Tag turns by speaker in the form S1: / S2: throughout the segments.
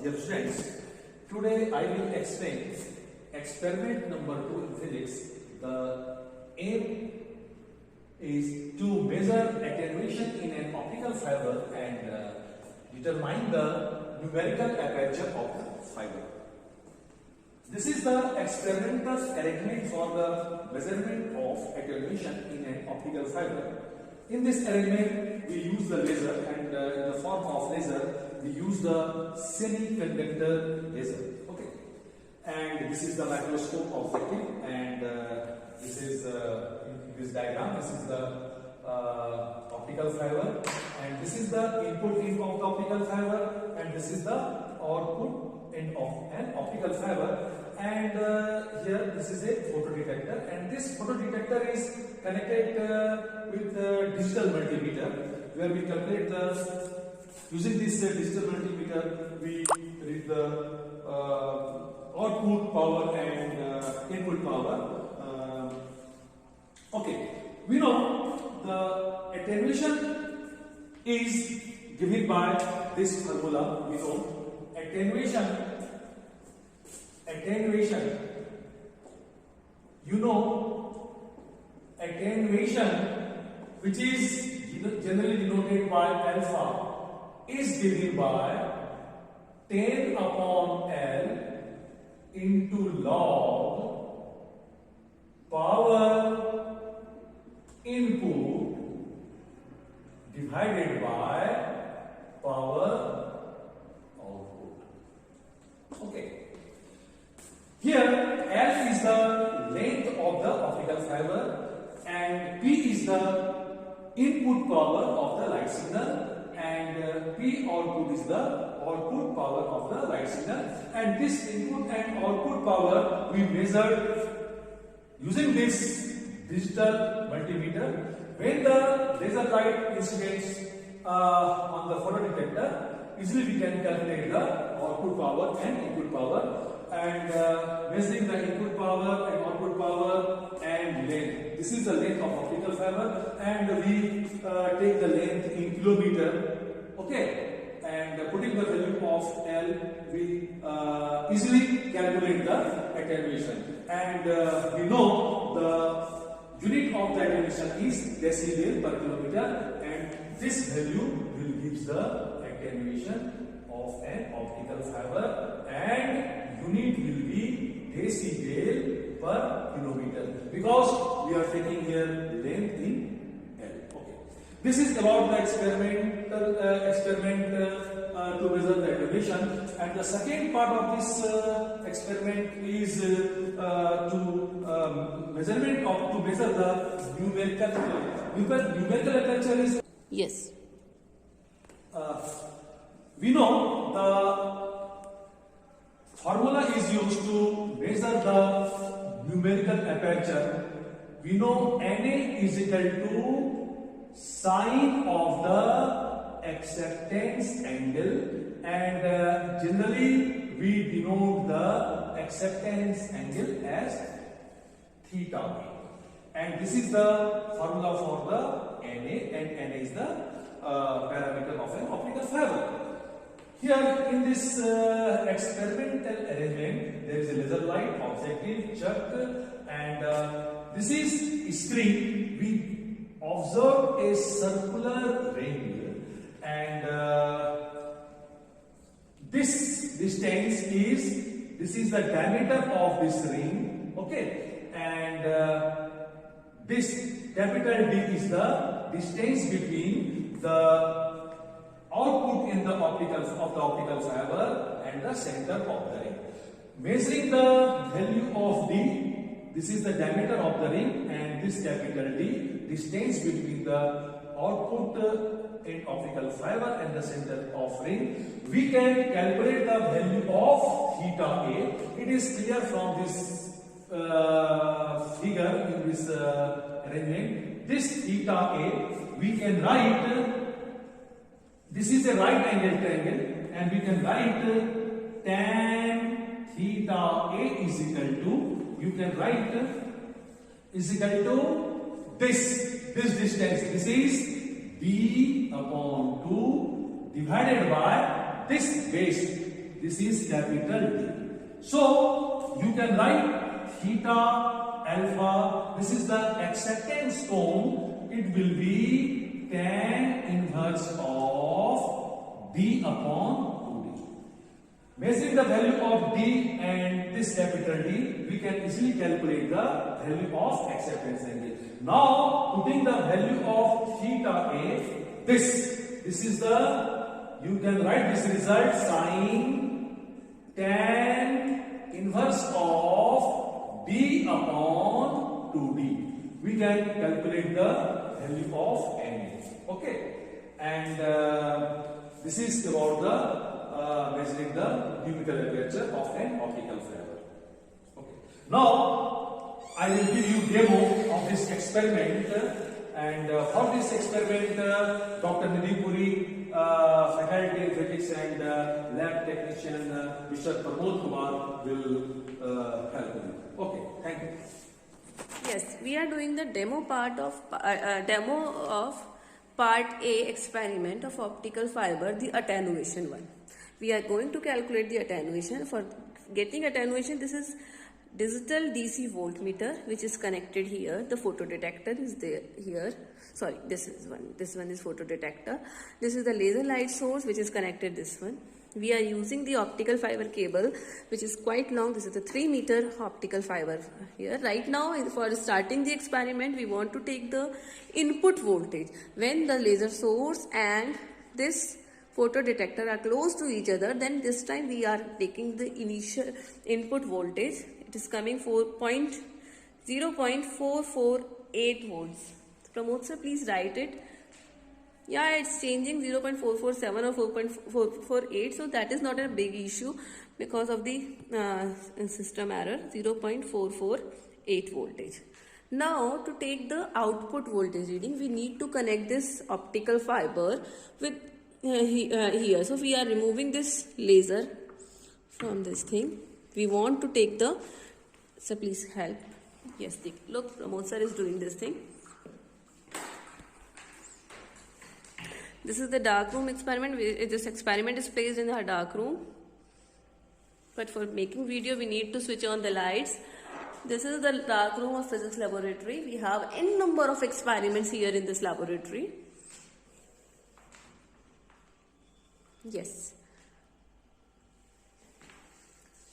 S1: Dear students, today I will explain experiment number 2 in physics. The aim is to measure attenuation in an optical fiber and determine the numerical aperture of the fiber. This is the experimental arrangement for the measurement of attenuation in an optical fiber. In this arrangement, we use the laser, and in the form of laser, we use the semiconductor laser. Okay, and this is the microscope objective, and this is in this diagram. This is the optical fiber, and this is the input end of the optical fiber, and this is the output end of an optical fiber. And here this is a photodetector, and this photodetector is connected with the digital multimeter, where we calculate the using this digital multimeter we read the output power and input power. Okay, we know the attenuation is given by this formula. We know attenuation, you know, attenuation, which is generally denoted by alpha, is given by 10 upon L into log power input divided by power output. Okay. Here L is the length of the optical fiber and P is the input power of the light signal, and P output is the output power of the light signal, and this input and output power we measured using this digital multimeter. When the laser light incidents on the photodetector, easily we can calculate the output power and input power, and measuring the input power and output power and length. This is the length of optical fiber, and we take the length in kilometer. Okay, and putting the value of L, we easily calculate the attenuation, and we know the unit of the attenuation is decibel per kilometer, and this value will give the attenuation of an optical fiber, and unit will be decibel per kilometer, because we are taking here length in L. Okay, this is about the experiment to measure the attenuation, and the second part of this experiment is to measure the numerical aperture is.
S2: Yes.
S1: We know the formula is used to measure the numerical aperture. We know NA is equal to sine of the acceptance angle, and generally we denote the acceptance angle as theta A. And this is the formula for the NA, and NA is the parameter of an optical fiber. Here in this experimental arrangement, there is a laser light, objective, chuck, and this is screen. We observe a circular ring, and this distance is the diameter of this ring. Okay, and this capital D is the distance between the output in the optical fiber and the center of the ring. Measuring the value of D, this is the diameter of the ring, and this capital D, distance between the output in optical fiber and the center of ring, we can calculate the value of theta A. It is clear from this figure in this arrangement. This theta A, we can write. This is a right angle triangle, and we can write tan theta A is equal to, you can write is equal to this distance. This is B upon 2 divided by this base. This is capital D. So you can write theta alpha. This is the acceptance tone. It will be tan inverse of D upon 2D. Measuring the value of D and this capital D, we can easily calculate the value of acceptance angle. Now, putting the value of theta A, this is the, you can write this result sin tan inverse of D upon 2D. We can calculate the value of angle. Okay, and this is about the measuring the cubical aperture of an optical fiber. Okay. Now I will give you demo of this experiment, and for this experiment, Dr. Nidhi Puri, faculty in physics and lab technician Mr. Pramod Kumar will help you. Okay, thank you.
S2: Yes, we are doing the demo of part A experiment of optical fiber, the attenuation one. We are going to calculate the attenuation. For getting attenuation, this is digital DC voltmeter which is connected here. The photodetector is there here. Sorry, this one is photodetector. This is the laser light source which is connected this one. We are using the optical fiber cable which is quite long. This is a 3-meter optical fiber here. Right now, for starting the experiment, we want to take the input voltage. When the laser source and this photodetector are close to each other, then this time we are taking the initial input voltage. It is coming 0.448 volts. Pramod sir, please write it. Yeah, it's changing 0.447 or 4.448, so that is not a big issue because of the system error. 0.448 voltage. Now, to take the output voltage reading, we need to connect this optical fiber with here. So we are removing this laser from this thing. We want to take the, so please help. Yes, look, Pramod sir is doing this thing. This is the dark room experiment. This experiment is placed in the dark room. But for making video, we need to switch on the lights. This is the dark room of physics laboratory. We have n number of experiments here in this laboratory. Yes.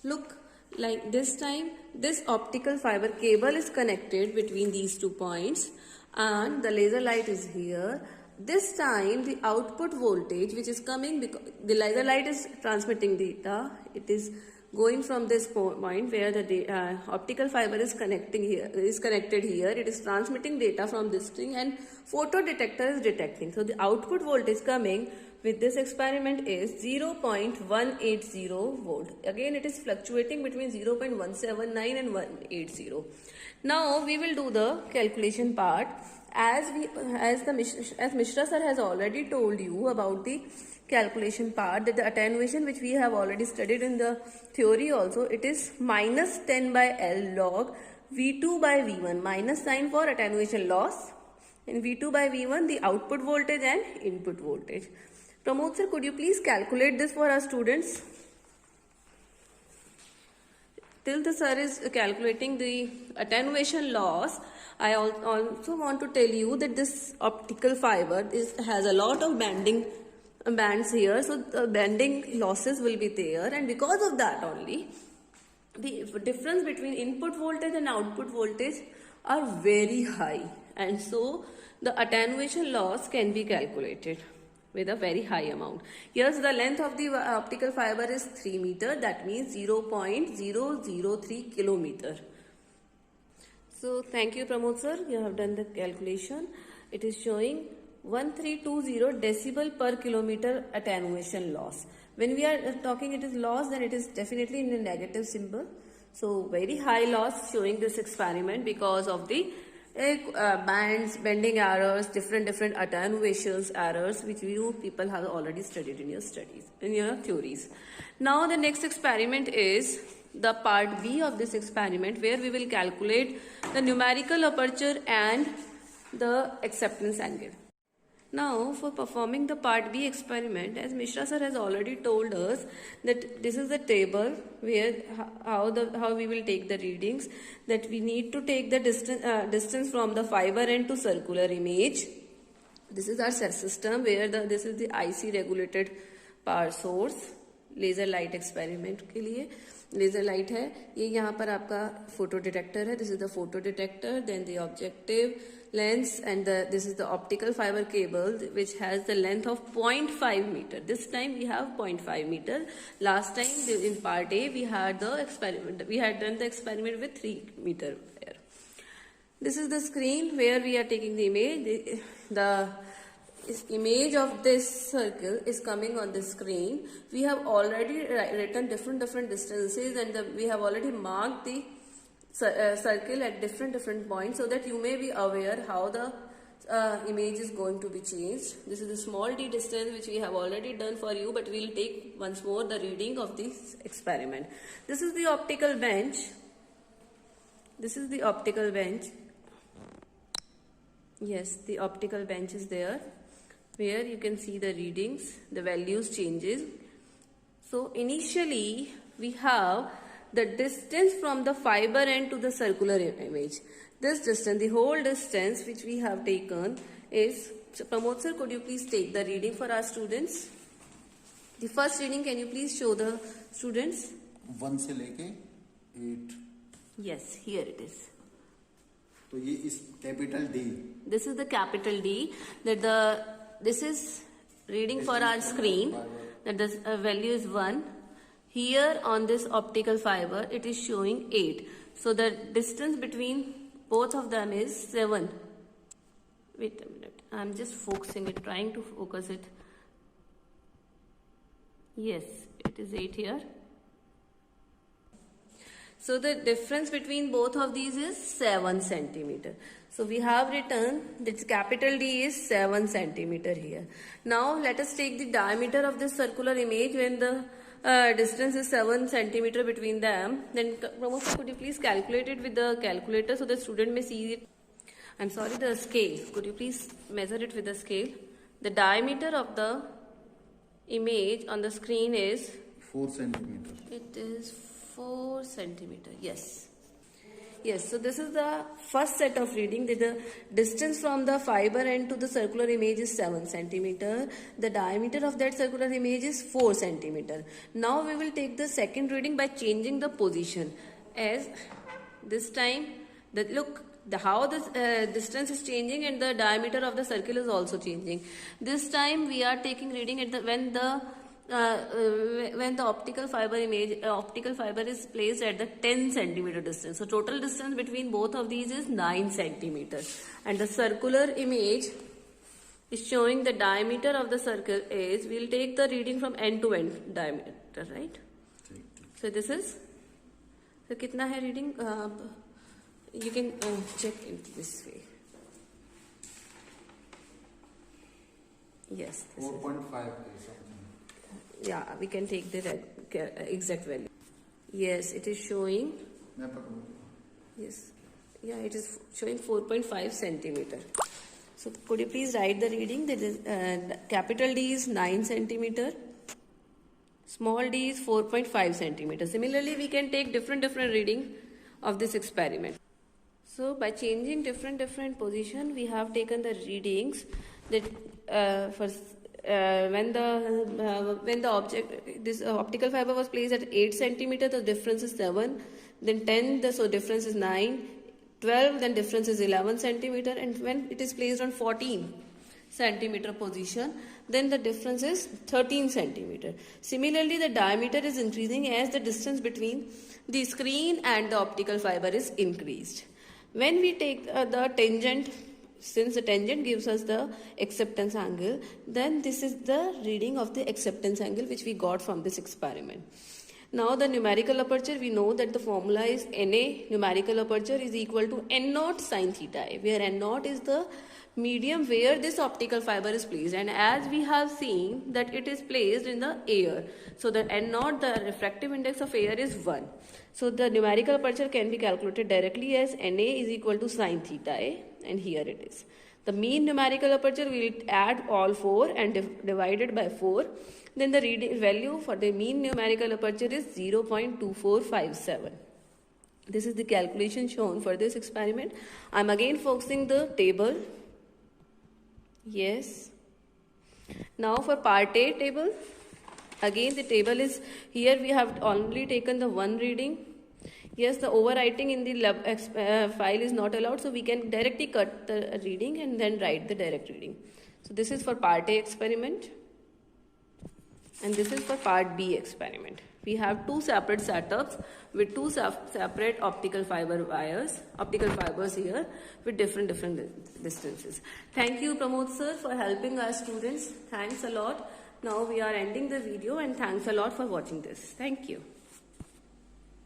S2: Look, like this time, this optical fiber cable is connected between these 2 points and the laser light is here. This time, the output voltage which is coming, because the laser light is transmitting data, it is going from this point where the optical fiber is connected here. It is transmitting data from this thing and photodetector is detecting. So the output voltage coming with this experiment is 0.180 volt. Again, it is fluctuating between 0.179 and 180. Now we will do the calculation part. As Mishra sir has already told you about the calculation part, that the attenuation which we have already studied in the theory also, it is minus 10 by L log V2 by V1, minus sign for attenuation loss, and V2 by V1 the output voltage and input voltage. Pramod sir, could you please calculate this for our students? Till the sir is calculating the attenuation loss, I also want to tell you that this optical fiber has a lot of bands here, so the bending losses will be there, and because of that only, the difference between input voltage and output voltage are very high, and so the attenuation loss can be calculated with a very high amount. Here's the length of the optical fiber is 3 meter, that means 0.003 kilometer. So thank you Pramod sir, you have done the calculation. It is showing 1320 decibel per kilometer attenuation loss. When we are talking it is loss, then it is definitely in a negative symbol. So very high loss showing this experiment because of the bands, bending errors, different attenuations errors which you people have already studied in your studies, in your theories. Now the next experiment is the part B of this experiment, where we will calculate the numerical aperture and the acceptance angle. Now, for performing the part B experiment, as Mishra sir has already told us that this is the table where how we will take the readings. That we need to take the distance from the fiber end to circular image. This is our set system where this is the IC regulated power source. Laser light experiment के लिए laser light है ये. यहाँ पर आपका photo detector है. This is the photo detector. Then the objective lens and this is the optical fibre cable which has the length of 0.5 metre. This time we have 0.5 metre. Last time in part A we had the experiment. We had done the experiment with 3 metre. This is the screen where we are taking the image. The image of this circle is coming on the screen. We have already written different distances and we have already marked the circle at different points so that you may be aware how the image is going to be changed. This is the small d distance which we have already done for you, but we will take once more the reading of this experiment. This is the optical bench. This is the optical bench. Yes, the optical bench is there where you can see the readings, the values changes. So initially we have the distance from the fiber end to the circular image. This distance, the whole distance which we have taken is, so Pramod sir, could you please take the reading for our students? The first reading, can you please show the students?
S3: 1 से लेके 8.
S2: Yes, here it is.
S3: तो ये इस capital D.
S2: This is the capital D. This is reading for our screen. That the value is 1. Here on this optical fiber, it is showing 8. So the distance between both of them is 7. Wait a minute. I'm just focusing it, trying to focus it. Yes, it is 8 here. So the difference between both of these is 7 centimeter. So we have written that capital D is 7 centimeter here. Now let us take the diameter of this circular image when the distance is 7 centimeter between them. Then Pramod sir, could you please calculate it with the calculator so the student may see it? I'm sorry, the scale. Could you please measure it with the scale? The diameter of the image on the screen is
S3: 4 centimeter.
S2: It is 4 centimeter. Yes. Yes. So this is the first set of reading. The distance from the fiber end to the circular image is 7 centimeter. The diameter of that circular image is 4 centimeter. Now we will take the second reading by changing the position. As this time, how the distance is changing and the diameter of the circle is also changing. This time we are taking reading at when the optical fiber is placed at the 10 centimeter distance. So total distance between both of these is 9 centimeters. And the circular image is showing the diameter of the circle is, we will take the reading from end to end diameter, right? So this is, so kitna hai reading? You can check into this way. Yes.
S3: 4.5 is something.
S2: Yeah, we can take the exact value. Yes, it is showing. Yes, yeah, it is showing 4.5 centimeter. So could you please write the reading? That is capital D is 9 centimeter. Small d is 4.5 centimeter. Similarly, we can take different reading of this experiment. So by changing different position, we have taken the readings that when the this optical fiber was placed at 8 centimeter, the difference is 7. Then 10, so difference is 9. 12, then difference is 11 centimeter. And when it is placed on 14 centimeter position, then the difference is 13 centimeter. Similarly, the diameter is increasing as the distance between the screen and the optical fiber is increased. When we take the tangent, since the tangent gives us the acceptance angle, then this is the reading of the acceptance angle which we got from this experiment. Now the numerical aperture, we know that the formula is NA numerical aperture is equal to N naught sin theta A, where N naught is the medium where this optical fiber is placed, and as we have seen that it is placed in the air. So the N naught, the refractive index of air, is 1. So the numerical aperture can be calculated directly as NA is equal to sin theta A, and here it is. The mean numerical aperture, we will add all 4 and divide it by 4. Then the reading value for the mean numerical aperture is 0.2457. This is the calculation shown for this experiment. I'm again focusing the table. Yes. Now for part A table. Again the table is, here we have only taken the one reading. Yes, the overwriting in the file is not allowed, so we can directly cut the reading and then write the direct reading. So this is for part A experiment, and this is for part B experiment. We have two separate setups with two separate optical fibers here with different distances. Thank you, Pramod sir, for helping our students. Thanks a lot. Now we are ending the video, and thanks a lot for watching this. Thank you.